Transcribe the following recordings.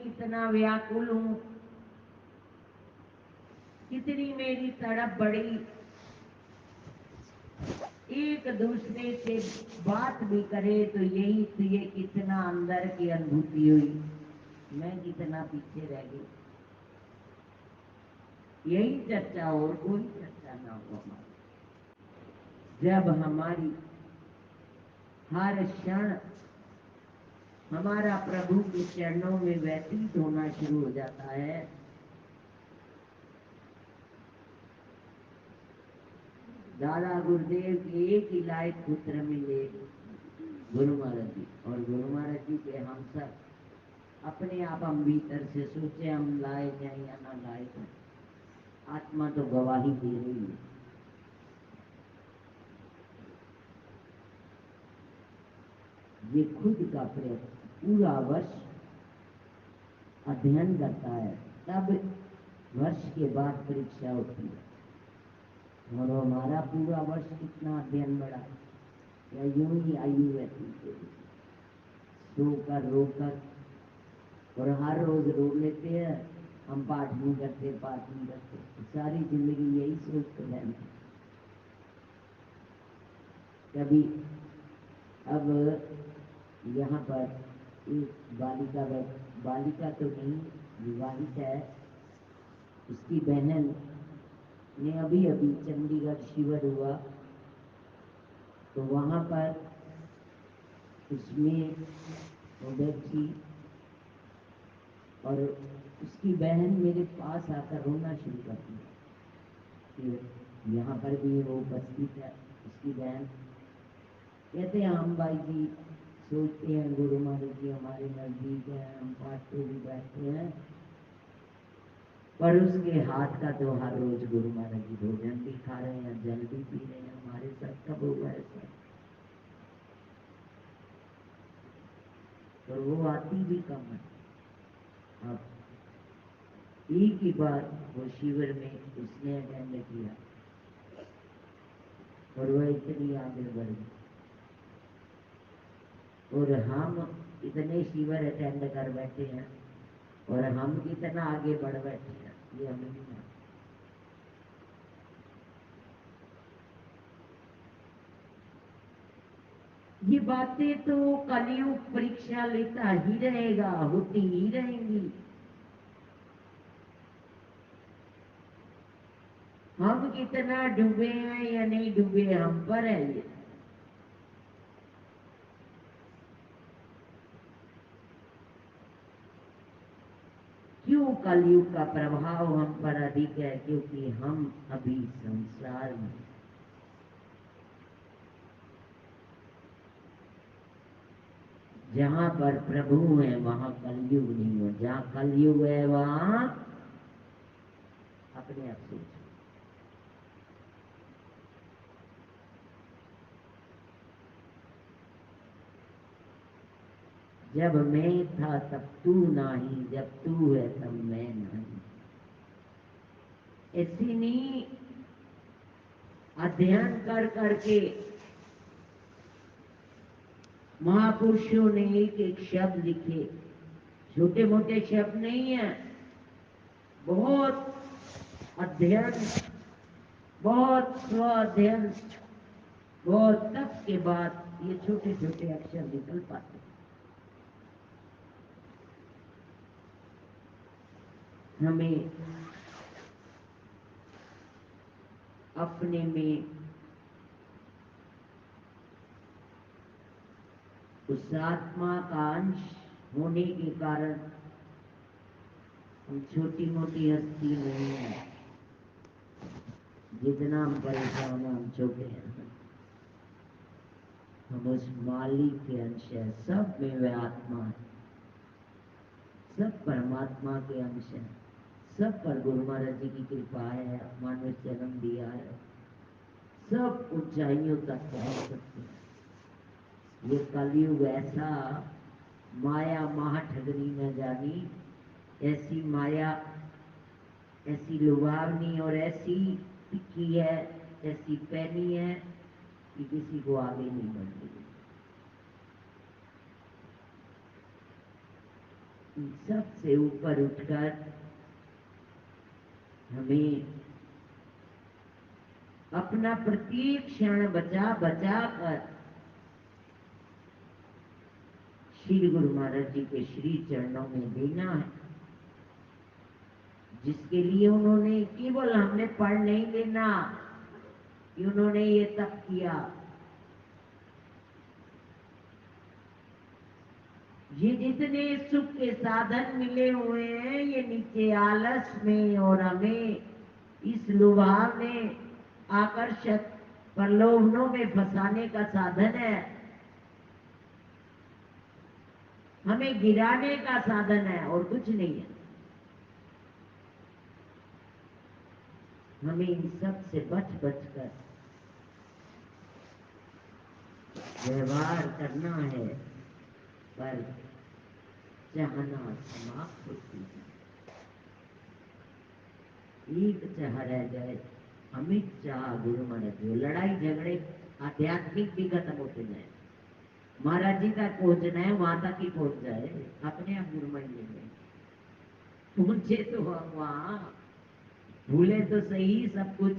कितना व्याकुल हूं, कितनी मेरी तड़प बढ़ी। एक दूसरे से बात भी करे तो यही तो ये कितना अंदर की अनुभूति हुई, मैं कितना पीछे रह गई। यही चर्चा और कोई चर्चा ना हो हमारी। जब हमारी हर क्षण हमारा प्रभु के चरणों में व्यतीत होना शुरू हो जाता है, दादा गुरुदेव के एक ही लायक पुत्र मिले, गुरु महाराज जी। और गुरु महाराज जी के हम सब अपने आप हम भीतर से सोचे हम लायक हैं या ना लायक हैं, आत्मा तो गवाही दे रही है। ये खुद का प्रयत्न पूरा वर्ष अध्ययन करता है, तब वर्ष के बाद परीक्षा होती है। और हमारा पूरा वर्ष कितना अध्ययन बढ़ा, या यूं ही आयु व्यतीत हो, सोकर रोकर, और हर रोज रो लेते हैं हम पाठ नहीं करते, पाठ नहीं करते, सारी जिंदगी यही सोचते रहते। कभी अब यहाँ पर एक बालिका तो नहीं, विवाहित है, उसकी बहन ने अभी अभी चंडीगढ़ शिविर हुआ तो वहां पर उसमें वो बैठी और उसकी बहन मेरे पास आकर रोना शुरू कर दिया कि यहाँ पर भी वो उपस्थित है। उसकी बहन कहते हैं हम भाई जी सोचते हैं गुरु महाराज जी हमारे नजदीक है, हम पाठ पे भी बैठते हैं, पर उसके हाथ का तो हर रोज गुरु महाराज जी भोजन भी खा रहे हैं, जल भी पी रहे हैं। हमारे साथ कब होगा ऐसा? और वो आती भी कम है। अब एक ही बार वो शिविर में उसने अटेंड किया और वह इतनी आगे बढ़ गई, और हम इतने शिविर अटेंड कर बैठे हैं और हम कितना आगे बढ़ बैठे हैं, ये हमें नहीं मालूम। ये बातें तो कलयुग परीक्षा लेता ही रहेगा, होती ही रहेंगी। हम कितना डूबे हैं या नहीं डूबे हम पर है ये। क्यों कलयुग का प्रभाव हम पर अधिक है? क्योंकि हम अभी संसार में, जहां पर प्रभु है वहां कलयुग नहीं हो, जहां कलयुग है वहां अपने आप सोचो। जब मैं था तब तू नहीं, जब तू है तब मैं नहीं। ऐसी नहीं अध्ययन कर करके महापुरुषों ने एक एक शब्द लिखे, छोटे मोटे शब्द नहीं है, बहुत अध्ययन, बहुत स्व अध्ययन, बहुत तप के बाद ये छोटे छोटे अक्षर निकल पाते। हमें अपने में उस आत्मा का अंश होने के कारण हम छोटी मोटी हस्ती नहीं है। जितना हम परेशान हैं हम छोटे हैं, हम उस मालिक के अंश है। सब में वह आत्मा है, सब परमात्मा के अंश है, सब पर गुरु महाराज जी की कृपा है, मानव जन्म दिया है, सब ऊंचाइयों तक पहुंच सकते हैं। ये कलयुग ऐसा माया महा ठगनी न जानी, ऐसी माया ऐसी लुभावनी और ऐसी तिखी है, ऐसी पैनी है कि किसी को आगे नहीं बढ़ने देती। सबसे ऊपर उठकर हमें अपना प्रत्येक क्षण बचा बचा कर श्री गुरु महाराज जी के श्री चरणों में देना है, जिसके लिए उन्होंने केवल हमने पढ़ नहीं देना कि उन्होंने ये तप किया। ये जितने सुख के साधन मिले हुए हैं ये नीचे आलस में और हमें इस लुभावने आकर्षक प्रलोभनों में फंसाने का साधन है, हमें गिराने का साधन है और कुछ नहीं है। हमें इन सब से बच बच कर व्यवहार करना है, पर चाहना समाप्त होती है। एक चाह रह जाए, अमित चाह गुरु महाराज जी। लड़ाई झगड़े आध्यात्मिक भी खत्म होते जाए, महाराज जी तक पहुंचना है, वहां तक ही पहुंच जाए, अपने आप गुरु मान लेंगे। पहुंचे तो वहां, भूले तो सही सब कुछ।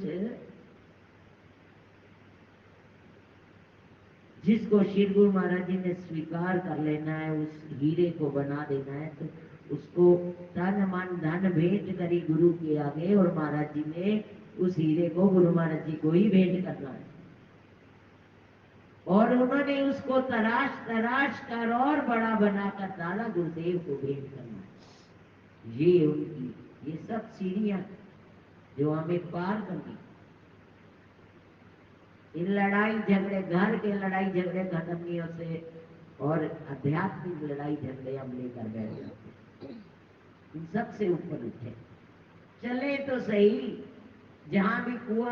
जिसको श्री गुरु महाराज जी ने स्वीकार कर लेना है, उस हीरे को बना देना है, तो उसको तन मन धन भेंट करी गुरु के आगे, और महाराज जी ने उस हीरे को गुरु महाराज जी को ही भेंट करना है। और उन्होंने उसको तराश तराश कर और बड़ा बनाकर दादा गुरुदेव को भेंट करना है। ये उनकी ये सब सीढ़ियां जो हमें पार करनी। इन लड़ाई झगड़े, घर के लड़ाई झगड़े खत्म नहीं होते, और आध्यात्मिक लड़ाई झगड़े हम लेकर बैठ जाते। इन सबसे ऊपर उठे, चले तो सही, जहां भी कुआं